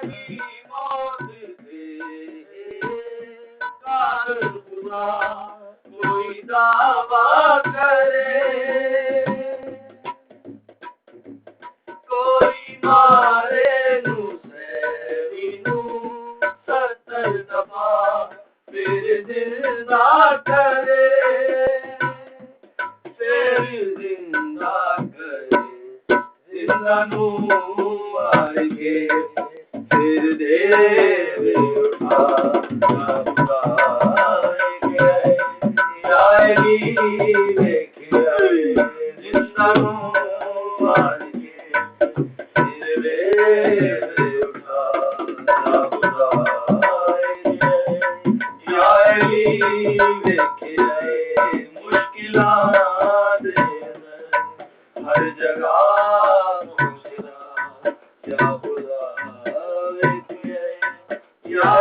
की मौत से कारण खुदा कोई दावा करे, कोई मारे नू सैरी नू 70 दफा फिर जिंदा करे, फिर जिंदा करे, जिंदा नू मार के फिर दे उठा जाएगी देखे जिंदा नू मार के फिर दे उठा जाएगी देखे मुश्किलात हर जगह पहुंचना या खुदा या